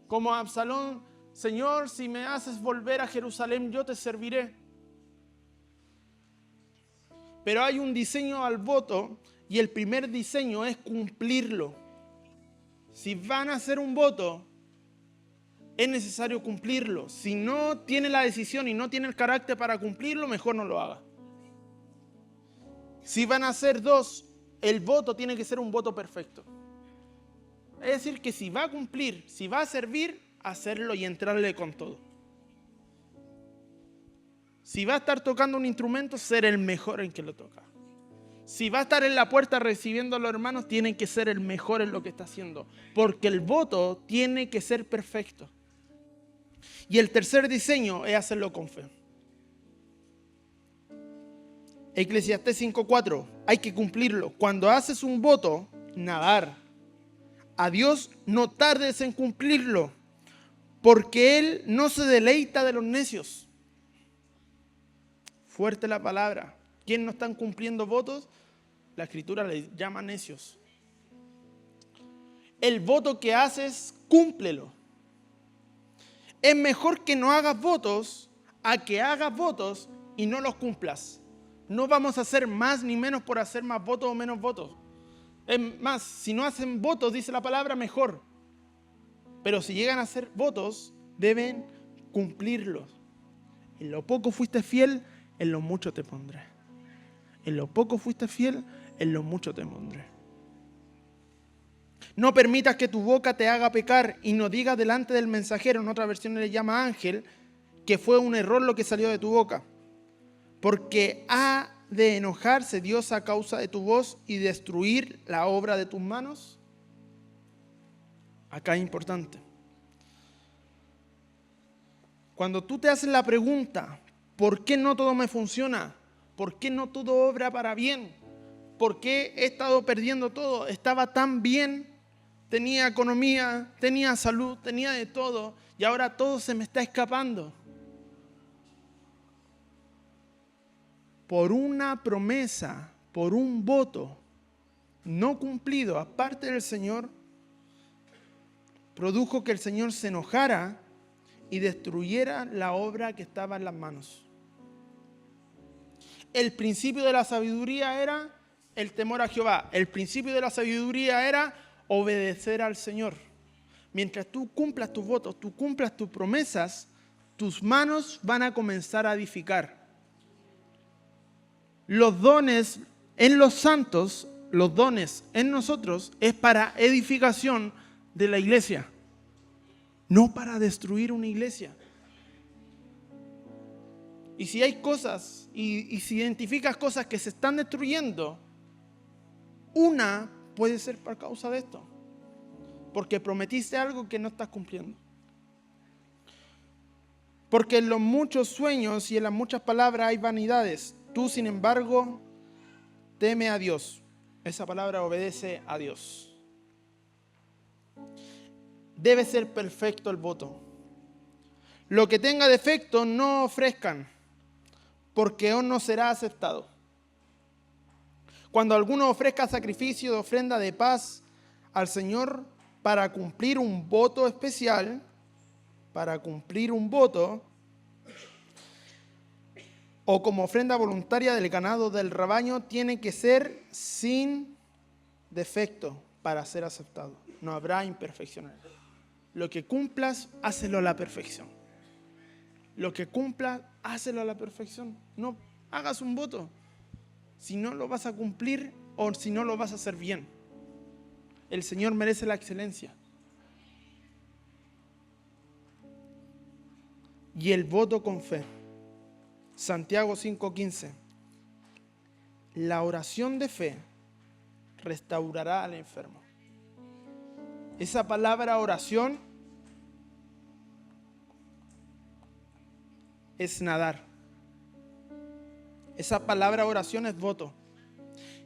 Como Absalón: Señor, si me haces volver a Jerusalén, yo te serviré. Pero hay un diseño al voto y el primer diseño es cumplirlo. Si van a hacer un voto, es necesario cumplirlo. Si no tiene la decisión y no tiene el carácter para cumplirlo, mejor no lo haga. Si van a hacer dos, el voto tiene que ser un voto perfecto. Es decir, que si va a cumplir, si va a servir, hacerlo y entrarle con todo. Si va a estar tocando un instrumento, ser el mejor en que lo toca. Si va a estar en la puerta recibiendo a los hermanos, tiene que ser el mejor en lo que está haciendo. Porque el voto tiene que ser perfecto. Y el tercer diseño es hacerlo con fe. Eclesiastés 5:4, hay que cumplirlo. Cuando haces un voto, nadar. A Dios no tardes en cumplirlo, porque Él no se deleita de los necios. Fuerte la palabra. ¿Quién no están cumpliendo votos? La Escritura les llama necios. El voto que haces, cúmplelo. Es mejor que no hagas votos a que hagas votos y no los cumplas. No vamos a hacer más ni menos por hacer más votos o menos votos. Es más, si no hacen votos, dice la palabra, mejor. Pero si llegan a hacer votos, deben cumplirlos. En lo poco fuiste fiel, en lo mucho te pondré. En lo poco fuiste fiel, en lo mucho te pondré. No permitas que tu boca te haga pecar y no digas delante del mensajero, en otra versión le llama ángel, que fue un error lo que salió de tu boca. Porque ha de enojarse Dios a causa de tu voz y destruir la obra de tus manos? Acá es importante. Cuando tú te haces la pregunta, ¿por qué no todo me funciona? ¿Por qué no todo obra para bien? ¿Por qué he estado perdiendo todo? Estaba tan bien, tenía economía, tenía salud, tenía de todo, y ahora todo se me está escapando. Por una promesa, por un voto no cumplido, aparte del Señor, produjo que el Señor se enojara y destruyera la obra que estaba en las manos. El principio de la sabiduría era el temor a Jehová. El principio de la sabiduría era obedecer al Señor. Mientras tú cumplas tus votos, tú cumplas tus promesas, tus manos van a comenzar a edificar. Los dones en los santos, los dones en nosotros, es para edificación de la iglesia, no para destruir una iglesia. Y si hay cosas, y si identificas cosas que se están destruyendo, una puede ser por causa de esto, porque prometiste algo que no estás cumpliendo. Porque en los muchos sueños y en las muchas palabras hay vanidades. Tú, sin embargo, teme a Dios. Esa palabra obedece a Dios. Debe ser perfecto el voto. Lo que tenga defecto no ofrezcan, porque aún no será aceptado. Cuando alguno ofrezca sacrificio de ofrenda de paz al Señor para cumplir un voto especial, o como ofrenda voluntaria del ganado del rebaño, tiene que ser sin defecto para ser aceptado. No habrá imperfecciones. Lo que cumplas, hácelo a la perfección. Lo que cumplas, hácelo a la perfección. No hagas un voto si no lo vas a cumplir o si no lo vas a hacer bien. El Señor merece la excelencia. Y el voto con fe. Santiago 5:15. La oración de fe restaurará al enfermo. Esa palabra oración es nadar. Esa palabra oración es voto.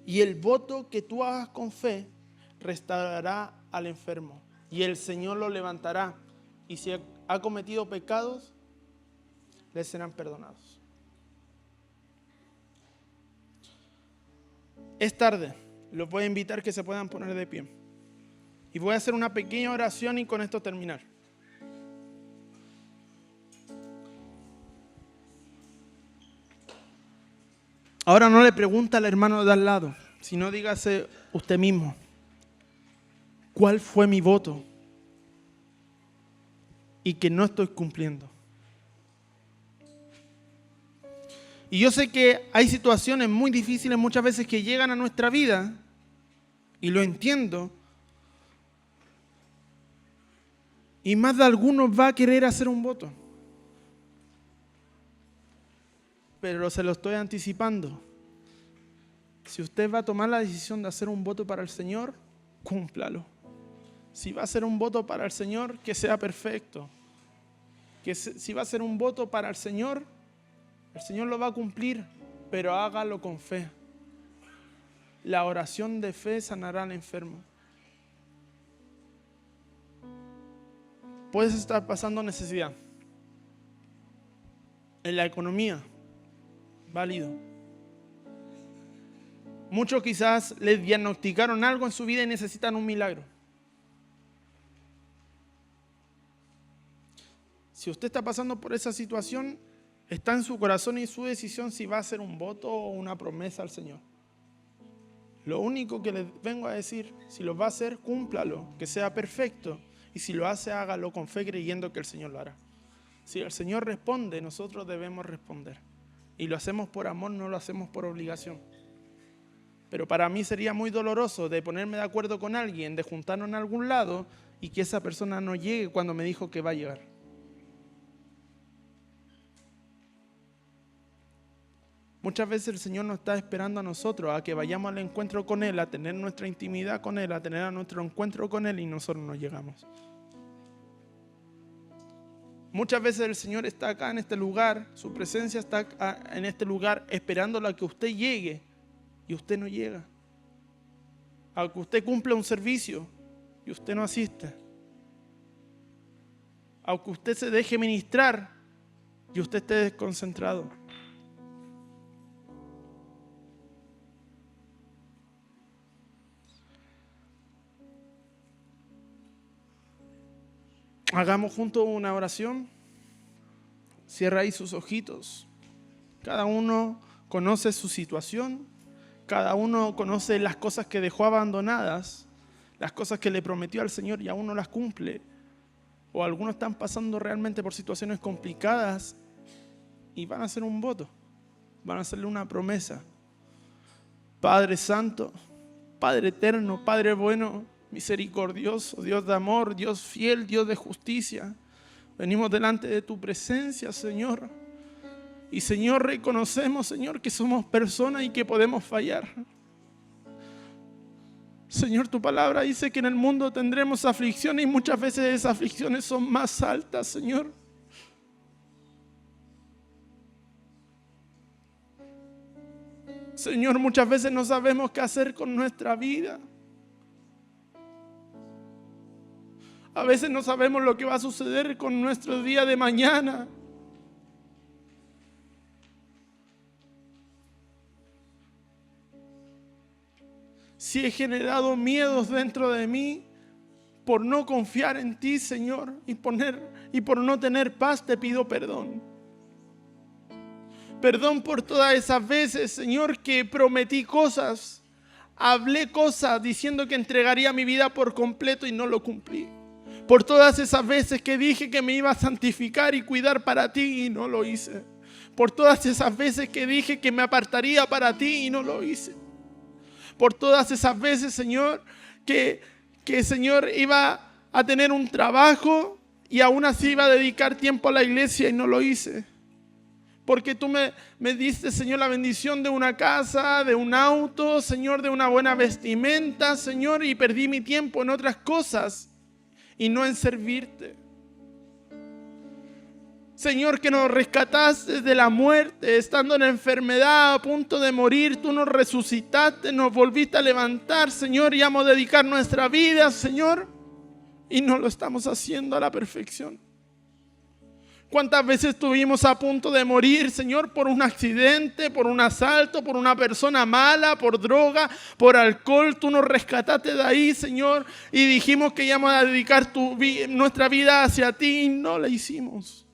Y el voto que tú hagas con fe restaurará al enfermo. Y el Señor lo levantará. Y si ha cometido pecados, le serán perdonados. Es tarde. Los voy a invitar que se puedan poner de pie. Y voy a hacer una pequeña oración y con esto terminar. Ahora no le pregunta al hermano de al lado, sino dígase usted mismo, ¿cuál fue mi voto? Y que no estoy cumpliendo. Y yo sé que hay situaciones muy difíciles muchas veces que llegan a nuestra vida, y lo entiendo, y más de algunos va a querer hacer un voto. Pero se lo estoy anticipando. Si usted va a tomar la decisión de hacer un voto para el Señor, cúmplalo. Si va a hacer un voto para el Señor, que sea perfecto. Si va a hacer un voto para el Señor lo va a cumplir, pero hágalo con fe. La oración de fe sanará al enfermo. Puedes estar pasando necesidad en la economía, válido. Muchos quizás les diagnosticaron algo en su vida y necesitan un milagro. Si usted está pasando por esa situación, está en su corazón y su decisión si va a hacer un voto o una promesa al Señor. Lo único que les vengo a decir, si lo va a hacer, cúmplalo, que sea perfecto. Y si lo hace, hágalo con fe creyendo que el Señor lo hará. Si el Señor responde, nosotros debemos responder. Y lo hacemos por amor, no lo hacemos por obligación. Pero para mí sería muy doloroso de ponerme de acuerdo con alguien, de juntarnos en algún lado y que esa persona no llegue cuando me dijo que va a llegar. Muchas veces el Señor nos está esperando a nosotros, a que vayamos al encuentro con Él, a tener nuestra intimidad con Él, a tener nuestro encuentro con Él y nosotros no llegamos. Muchas veces el Señor está acá en este lugar, su presencia está acá en este lugar esperándolo a que usted llegue y usted no llega. A que usted cumpla un servicio y usted no asiste. A que usted se deje ministrar y usted esté desconcentrado. Hagamos juntos una oración. Cierra ahí sus ojitos. Cada uno conoce su situación. Cada uno conoce las cosas que dejó abandonadas, las cosas que le prometió al Señor y aún no las cumple. O algunos están pasando realmente por situaciones complicadas y van a hacer un voto. Van a hacerle una promesa. Padre Santo, Padre Eterno, Padre Bueno, misericordioso, Dios de amor, Dios fiel, Dios de justicia. Venimos delante de tu presencia, Señor. Y Señor, reconocemos, Señor, que somos personas y que podemos fallar. Señor, tu palabra dice que en el mundo tendremos aflicciones y muchas veces esas aflicciones son más altas, Señor. Señor, muchas veces no sabemos qué hacer con nuestra vida. A veces no sabemos lo que va a suceder con nuestro día de mañana. Si he generado miedos dentro de mí por no confiar en ti, Señor, y por no tener paz, te pido perdón. Perdón por todas esas veces, Señor, que prometí cosas, hablé cosas diciendo que entregaría mi vida por completo y no lo cumplí. Por todas esas veces que dije que me iba a santificar y cuidar para ti y no lo hice. Por todas esas veces que dije que me apartaría para ti y no lo hice. Por todas esas veces, Señor, que Señor iba a tener un trabajo y aún así iba a dedicar tiempo a la iglesia y no lo hice. Porque tú me diste, Señor, la bendición de una casa, de un auto, Señor, de una buena vestimenta, Señor, y perdí mi tiempo en otras cosas y no en servirte. Señor, que nos rescataste de la muerte, estando en enfermedad, a punto de morir, tú nos resucitaste, nos volviste a levantar, Señor, y vamos a dedicar nuestra vida, Señor, y no lo estamos haciendo a la perfección. ¿Cuántas veces estuvimos a punto de morir, Señor, por un accidente, por un asalto, por una persona mala, por droga, por alcohol? Tú nos rescataste de ahí, Señor, y dijimos que íbamos a dedicar nuestra vida hacia ti y no la hicimos.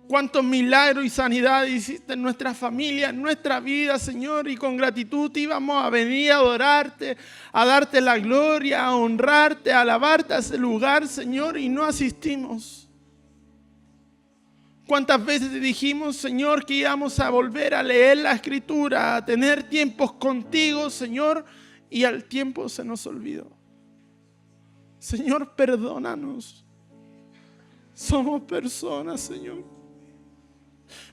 Cuántos milagros y sanidades hiciste en nuestra familia, en nuestra vida, Señor, y con gratitud íbamos a venir a adorarte, a darte la gloria, a honrarte, a alabarte a ese lugar, Señor, y no asistimos. Cuántas veces dijimos, Señor, que íbamos a volver a leer la Escritura, a tener tiempos contigo, Señor, y al tiempo se nos olvidó. Señor, perdónanos. Somos personas, Señor.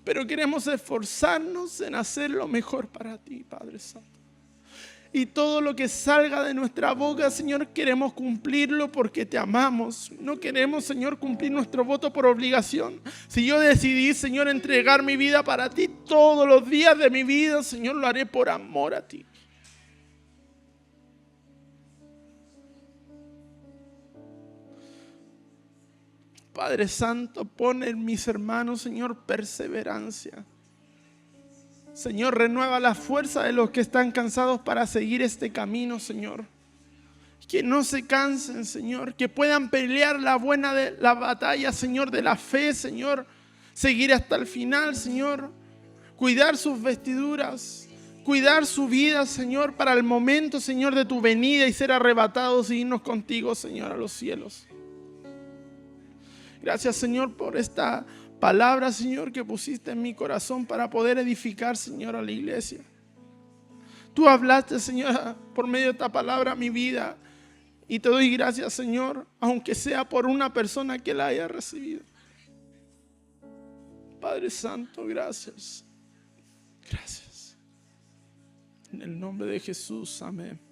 Pero queremos esforzarnos en hacer lo mejor para ti, Padre Santo. Y todo lo que salga de nuestra boca, Señor, queremos cumplirlo porque te amamos. No queremos, Señor, cumplir nuestro voto por obligación. Si yo decidí, Señor, entregar mi vida para ti todos los días de mi vida, Señor, lo haré por amor a ti. Padre Santo, pon en mis hermanos, Señor, perseverancia. Señor, renueva la fuerza de los que están cansados para seguir este camino, Señor. Que no se cansen, Señor. Que puedan pelear la batalla, Señor, de la fe, Señor. Seguir hasta el final, Señor. Cuidar sus vestiduras. Cuidar su vida, Señor, para el momento, Señor, de tu venida y ser arrebatados y irnos contigo, Señor, a los cielos. Gracias, Señor, por esta palabra, Señor, que pusiste en mi corazón para poder edificar, Señor, a la iglesia. Tú hablaste, Señor, por medio de esta palabra a mi vida. Y te doy gracias, Señor, aunque sea por una persona que la haya recibido. Padre Santo, gracias. Gracias. En el nombre de Jesús, amén.